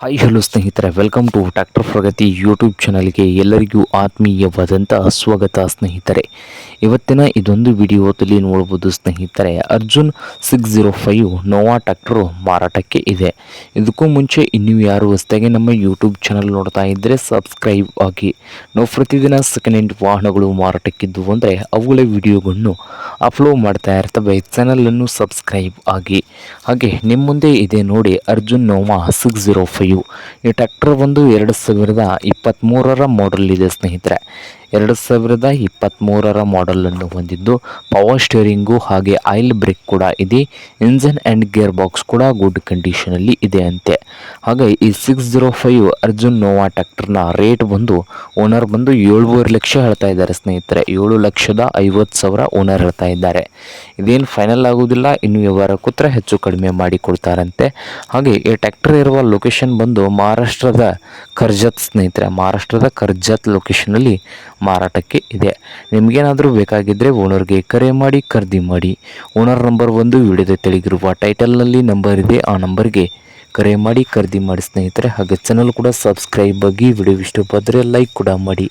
Hi hello ಸ್ನೇಹಿತರೆ, welcome to tractor Pragati YouTube ಚಾನಲ್ಗೆ ಎಲ್ಲರಿಗೂ ಆತ್ಮೀಯವಾದಂಥ ಸ್ವಾಗತ ಸ್ನೇಹಿತರೆ. ಇವತ್ತಿನ ಇದೊಂದು ವಿಡಿಯೋದಲ್ಲಿ ನೋಡ್ಬೋದು ಸ್ನೇಹಿತರೆ, ಅರ್ಜುನ್ 605 ನೋವಾ ಟ್ರ್ಯಾಕ್ಟರು ಮಾರಾಟಕ್ಕೆ ಇದೆ. ಇದಕ್ಕೂ ಮುಂಚೆ ಇನ್ನೂ ಯಾರು ಹೊಸದಾಗಿ ನಮ್ಮ ಯೂಟ್ಯೂಬ್ ಚಾನಲ್ ನೋಡ್ತಾ ಇದ್ದರೆ ಸಬ್ಸ್ಕ್ರೈಬ್ ಆಗಿ. ನಾವು ಪ್ರತಿದಿನ ಸೆಕೆಂಡ್ ಹ್ಯಾಂಡ್ ವಾಹನಗಳು ಮಾರಾಟಕ್ಕಿದ್ದು ಅಂದರೆ ಅವುಗಳ ವಿಡಿಯೋಗಳನ್ನು ಅಪ್ಲೋಡ್ ಮಾಡ್ತಾ ಇರ್ತವೆ. ಚಾನಲನ್ನು ಸಬ್ಸ್ಕ್ರೈಬ್ ಆಗಿ. ಹಾಗೆ ನಿಮ್ಮ ಮುಂದೆ ಇದೆ ನೋಡಿ ಅರ್ಜುನ್ ನೋವಾ 605. ಈ ಟ್ರ್ಯಾಕ್ಟರ್ ಒಂದು 2023ರ ಮಾಡೆಲ್ ಇದೆ ಸ್ನೇಹಿತರೆ. 2023ರ ಮಾಡೆಲನ್ನು ಹೊಂದಿದ್ದು ಪವರ್ ಸ್ಟೇರಿಂಗು ಹಾಗೆ ಆಯಿಲ್ ಬ್ರೇಕ್ ಕೂಡ ಇದೆ. ಇಂಜನ್ ಆ್ಯಂಡ್ ಗೇರ್ ಬಾಕ್ಸ್ ಕೂಡ ಗುಡ್ ಕಂಡೀಷನಲ್ಲಿ ಇದೆ ಅಂತೆ. ಹಾಗೆ ಈ 605 ಅರ್ಜುನ್ ನೋವಾ ಟ್ರ್ಯಾಕ್ಟರ್ನ ರೇಟ್ ಬಂದು ಓನರ್ ಬಂದು 7.5 ಲಕ್ಷ ಹೇಳ್ತಾ ಇದ್ದಾರೆ ಸ್ನೇಹಿತರೆ. 7,50,000 ಓನರ್ ಹೇಳ್ತಾ ಇದ್ದಾರೆ. ಇದೇನು ಫೈನಲ್ ಆಗೋದಿಲ್ಲ, ಇನ್ನು ವ್ಯವಹಾರ ಕೂತ್ರೆ ಹೆಚ್ಚು ಕಡಿಮೆ ಮಾಡಿ ಕೊಡ್ತಾರಂತೆ. ಹಾಗೆ ಈ ಟ್ರ್ಯಾಕ್ಟರ್ ಇರುವ ಲೊಕೇಶನ್ ಬಂದು ಮಹಾರಾಷ್ಟ್ರದ ಕರ್ಜತ್ ಸ್ನೇಹಿತರೆ. ಮಹಾರಾಷ್ಟ್ರದ ಕರ್ಜತ್ ಲೊಕೇಶನಲ್ಲಿ ಮಾರಾಟಕ್ಕೆ ಇದೆ. ನಿಮಗೇನಾದರೂ ಬೇಕಾಗಿದ್ದರೆ ಓನರ್ಗೆ ಕರೆ ಮಾಡಿ ಖರೀದಿ ಮಾಡಿ. ಓನರ್ ನಂಬರ್ ಒಂದು ವಿಡಿಯೋದ ತೆಳಗಿರುವ ಟೈಟಲ್ನಲ್ಲಿ ನಂಬರ್ ಇದೆ, ಆ ನಂಬರ್ಗೆ ಕರೆ ಮಾಡಿ ಖರೀದಿ ಮಾಡಿ ಸ್ನೇಹಿತರೆ. ಹಾಗೆ ಚಾನಲ್ ಕೂಡ ಸಬ್ಸ್ಕ್ರೈಬ್ ಆಗಿ. ವಿಡಿಯೋ ಇಷ್ಟವಾದರೆ ಲೈಕ್ ಕೂಡ ಮಾಡಿ.